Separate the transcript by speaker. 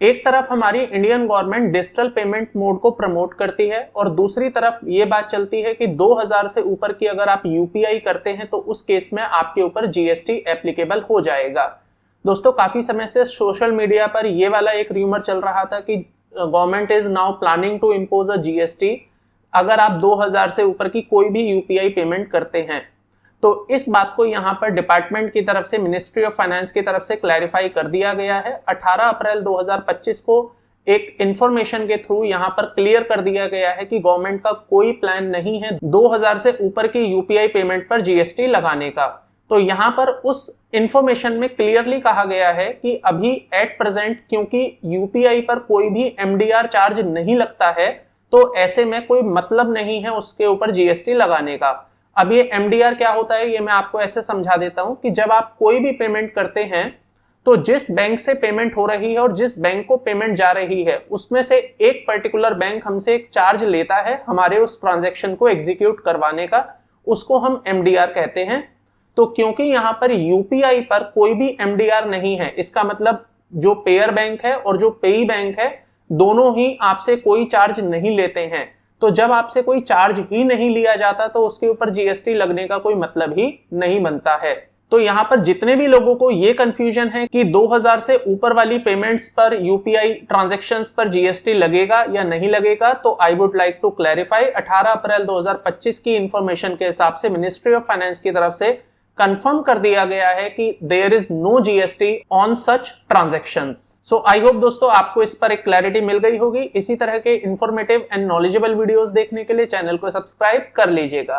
Speaker 1: एक तरफ हमारी Indian government digital payment mode को प्रमोट करती है और दूसरी तरफ ये बात चलती है कि 2000 से ऊपर की अगर आप यूपीआई करते हैं तो उस केस में आपके ऊपर जीएसटी एप्लीकेबल हो जाएगा। दोस्तों, काफी समय से सोशल मीडिया पर ये वाला एक रूमर चल रहा था कि government is now planning to impose a GST अगर आप 2000 से ऊपर की कोई भी यूपीआई पेमेंट करते हैं। तो इस बात को यहां पर डिपार्टमेंट की तरफ से, मिनिस्ट्री ऑफ फाइनेंस की तरफ से क्लैरिफाई कर दिया गया है। 18 अप्रैल 2025 को एक इंफॉर्मेशन के थ्रू यहां पर क्लियर कर दिया गया है कि गवर्नमेंट का कोई प्लान नहीं है 2000 से ऊपर की यूपीआई पेमेंट पर जीएसटी लगाने का। तो यहां पर उस इंफॉर्मेशन में क्लियरली कहा गया है कि अभी एट प्रेजेंट क्योंकि यूपीआई पर कोई भी एमडीआर चार्ज नहीं लगता है, तो ऐसे में कोई मतलब नहीं है उसके ऊपर जीएसटी लगाने का। अब ये एमडीआर क्या होता है ये मैं आपको ऐसे समझा देता हूं कि जब आप कोई भी पेमेंट करते हैं तो जिस बैंक से पेमेंट हो रही है और जिस बैंक को पेमेंट जा रही है उसमें से एक पर्टिकुलर बैंक हमसे एक चार्ज लेता है हमारे उस ट्रांजैक्शन को एग्जीक्यूट करवाने का, उसको हम एमडीआर कहते हैं। तो क्योंकि यहां पर यूपीआई पर कोई भी एमडीआर नहीं है, इसका मतलब जो पेयर बैंक है और जो पेई बैंक है दोनों ही आपसे कोई चार्ज नहीं लेते हैं। तो जब आपसे कोई चार्ज ही नहीं लिया जाता तो उसके ऊपर जीएसटी लगने का कोई मतलब ही नहीं बनता है। तो यहां पर जितने भी लोगों को ये कंफ्यूजन है कि 2000 से ऊपर वाली पेमेंट्स पर यूपीआई ट्रांजैक्शंस पर जीएसटी लगेगा या नहीं लगेगा, तो I would like to clarify 18 अप्रैल 2025 की इंफॉर्मेशन के हिसाब से मिनिस्ट्री ऑफ फाइनेंस की तरफ से कंफर्म कर दिया गया है कि there is no GST on such transactions. So I hope दोस्तों आपको इस पर एक क्लैरिटी मिल गई होगी। इसी तरह के इंफॉर्मेटिव एंड नॉलेजेबल वीडियोस देखने के लिए चैनल को सब्सक्राइब कर लीजिएगा।